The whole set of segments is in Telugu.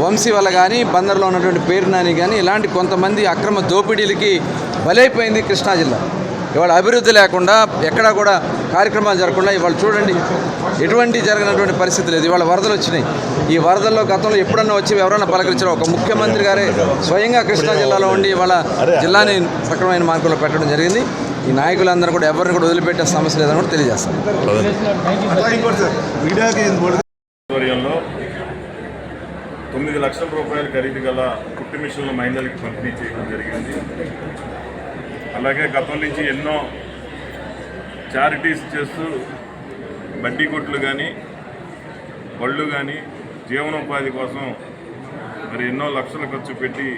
వంశీ వల్ల కానీ బందర్లో ఉన్నటువంటి పేరు నాని కానీ ఇలాంటి కొంతమంది అక్రమ దోపిడీలకి బలైపోయింది కృష్ణా జిల్లా. ఇవాళ అభివృద్ధి లేకుండా ఎక్కడా కూడా కార్యక్రమాలు జరగకుండా ఇవాళ చూడండి ఎటువంటి జరిగినటువంటి పరిస్థితి లేదు. ఇవాళ వరదలు వచ్చినాయి. ఈ వరదల్లో గతంలో ఎప్పుడన్నా వచ్చి ఎవరన్నా పలకరించారు? ఒక ముఖ్యమంత్రి గారే స్వయంగా కృష్ణా జిల్లాలో ఉండి ఇవాళ జిల్లాని సక్రమైన మార్గంలో పెట్టడం జరిగింది. ఈ నాయకులందరూ కూడా ఎవరిని కూడా వదిలిపెట్టే సమస్య లేదని కూడా తెలియజేస్తారు. 9 లక్షల రూపాయల ఖరీదు గల కుట్టు మిషన్లు మహిళలకు పంపిణీ చేయడం జరిగింది. అలాగే గతం నుంచి ఎన్నో చారిటీస్ చేస్తూ బడ్డీ కొట్లు కానీ బళ్ళు కానీ జీవనోపాధి కోసం మరి ఎన్నో లక్షలు ఖర్చు పెట్టి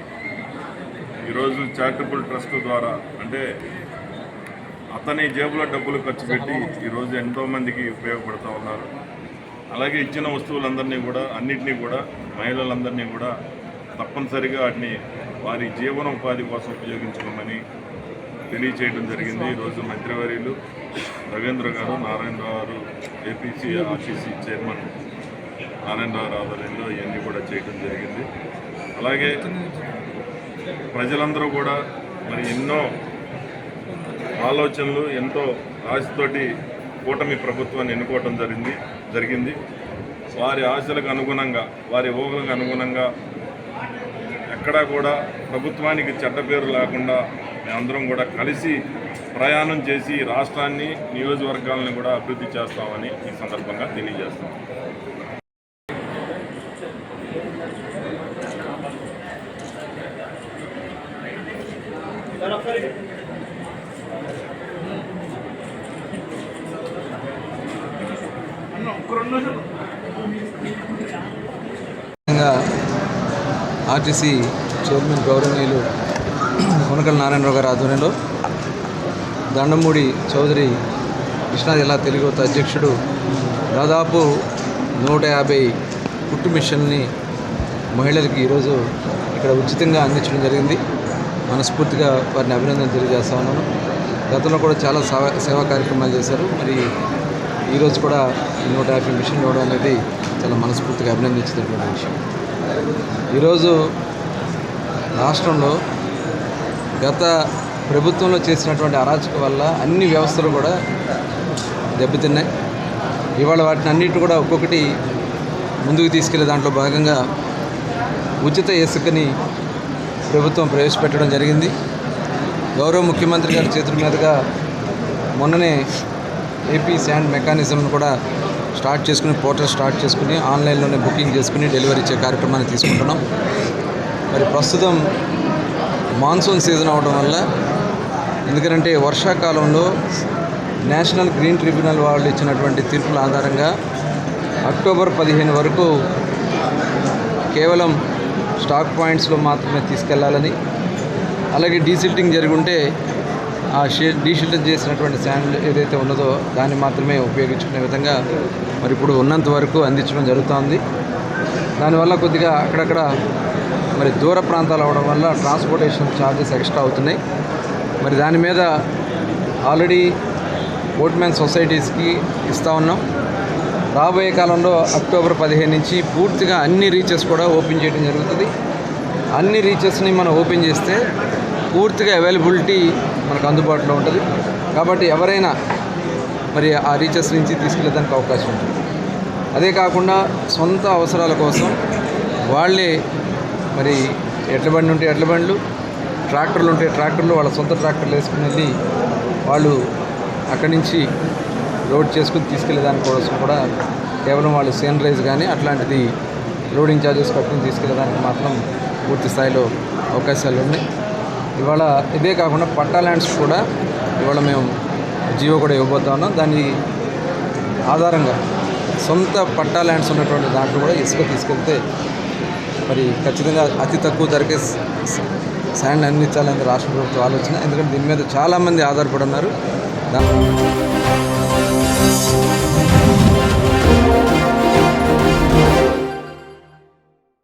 ఈరోజు చారిటబుల్ ట్రస్ట్ ద్వారా అంటే అతని జేబులో డబ్బులు ఖర్చు పెట్టి ఈరోజు ఎంతోమందికి ఉపయోగపడుతూ ఉన్నారు. అలాగే ఇచ్చిన వస్తువులందరినీ కూడా అన్నింటినీ కూడా మహిళలందరినీ కూడా తప్పనిసరిగా వాటిని వారి జీవనోపాధి కోసం ఉపయోగించుకోమని తెలియచేయడం జరిగింది. ఈరోజు మంత్రివర్యులు రవీంద్ర గారు, నారాయణరావు గారు, ఏపీసీ ఆర్టీసీ చైర్మన్ నారాయణరావు ఆధ్వర్యంలో ఇవన్నీ కూడా చేయడం జరిగింది. అలాగే ప్రజలందరూ కూడా మరి ఎన్నో ఆలోచనలు ఎంతో ఆశతోటి కూటమి ప్రభుత్వాన్ని ఎన్నుకోవటం జరిగింది. వారి ఆశలకు అనుగుణంగా వారి ఊహలకు అనుగుణంగా ఎక్కడా కూడా ప్రభుత్వానికి చెడ్డ పేరు లేకుండా మేమందరం కూడా కలిసి ప్రయాణం చేసి రాష్ట్రాన్ని నియోజకవర్గాలను కూడా అభివృద్ధి చేస్తామని ఈ సందర్భంగా తెలియజేస్తాం. ఆర్టీసీ చైర్మన్ గౌరవనీయులు కొనకళ్ళ నారాయణరావు గారి ఆధ్వర్యంలో దండమూడి చౌదరి కృష్ణా జిల్లా తెలుగు యువత అధ్యక్షుడు దాదాపు 150 కుట్టు మిషన్ని మహిళలకి ఈరోజు ఇక్కడ ఉచితంగా అందించడం జరిగింది. మనస్ఫూర్తిగా వారిని అభినందనలు తెలియజేస్తా ఉన్నాను. గతంలో కూడా చాలా సేవా కార్యక్రమాలు చేశారు. మరి ఈరోజు కూడా 150 మిషన్లు ఇవ్వడం అనేది చాలా మనస్ఫూర్తిగా అభినందించినటువంటి విషయం. ఈరోజు రాష్ట్రంలో గత ప్రభుత్వంలో చేసినటువంటి అరాచక వల్ల అన్ని వ్యవస్థలు కూడా దెబ్బతిన్నాయి. ఇవాళ వాటిని అన్నిటి కూడా ఒక్కొక్కటి ముందుకు తీసుకెళ్లే దాంట్లో భాగంగా ఉచిత ఇసుకని ప్రభుత్వం ప్రవేశపెట్టడం జరిగింది. గౌరవ ముఖ్యమంత్రి గారి చేతుల మీదుగా మొన్ననే ఏపీ శాండ్ మెకానిజంను కూడా స్టార్ట్ చేసుకుని పోర్టల్ స్టార్ట్ చేసుకుని ఆన్లైన్లోనే బుకింగ్ చేసుకుని డెలివరీ ఇచ్చే కార్యక్రమాన్ని తీసుకుంటున్నాం. మరి ప్రస్తుతం మాన్సూన్ సీజన్ అవడం వల్ల ఎందుకంటే వర్షాకాలంలో నేషనల్ గ్రీన్ ట్రిబ్యునల్ వాళ్ళు ఇచ్చినటువంటి తీర్పుల ఆధారంగా అక్టోబర్ 15 వరకు కేవలం స్టాక్ పాయింట్స్లో మాత్రమే తీసుకెళ్లాలని, అలాగే డీసిల్టింగ్ జరిగి ఉంటే ఆ డీసిల్ట్ చేసినటువంటి శాండ్ ఏదైతే ఉన్నదో దాన్ని మాత్రమే ఉపయోగించుకునే విధంగా మరి ఇప్పుడు ఉన్నంత వరకు అందించడం జరుగుతోంది. దానివల్ల కొద్దిగా అక్కడక్కడ మరి దూర ప్రాంతాలు అవడం వల్ల ట్రాన్స్పోర్టేషన్ ఛార్జెస్ ఎక్స్ట్రా అవుతున్నాయి. మరి దాని మీద ఆల్రెడీ బోట్మెన్ సొసైటీస్కి ఇస్తూ ఉన్నాం. రాబోయే కాలంలో అక్టోబర్ 15 నుంచి పూర్తిగా అన్ని రీచెస్ కూడా ఓపెన్ చేయడం జరుగుతుంది. అన్ని రీచెస్ని మనం ఓపెన్ చేస్తే పూర్తిగా అవైలబిలిటీ మనకు అందుబాటులో ఉంటుంది. కాబట్టి ఎవరైనా మరి ఆ రీచెస్ నుంచి తీసుకెళ్ళడానికి అవకాశం ఉంటుంది. అదే కాకుండా సొంత అవసరాల కోసం వాళ్ళే మరి ఎడ్ల బండి ఉంటే ఎడ్ల బండ్లు, ట్రాక్టర్లు ఉంటే ట్రాక్టర్లు, వాళ్ళ సొంత ట్రాక్టర్లు వేసుకుని వెళ్ళి వాళ్ళు అక్కడి నుంచి లోడ్ చేసుకుని తీసుకెళ్లే దానికోసం కూడా కేవలం వాళ్ళు సేనరైజ్ కానీ అట్లాంటిది లోడింగ్ ఛార్జెస్ కట్టుకుని తీసుకెళ్ళడానికి మాత్రం పూర్తి స్థాయిలో అవకాశాలు ఉన్నాయి. ఇవాళ ఇదే కాకుండా పట్టా ల్యాండ్స్ కూడా ఇవాళ మేము జియో కూడా ఇవ్వబోతా ఉన్నాం. దాని ఆధారంగా సొంత పట్టా ల్యాండ్స్ ఉన్నటువంటి దాంట్లో కూడా ఇసుక తీసుకెళ్తే మరి ఖచ్చితంగా అతి తక్కువ ధరకే శాండ్ అందించాలనేది రాష్ట్ర ప్రభుత్వ ఆలోచన. ఎందుకంటే దీని మీద చాలామంది ఆధారపడి ఉన్నారు.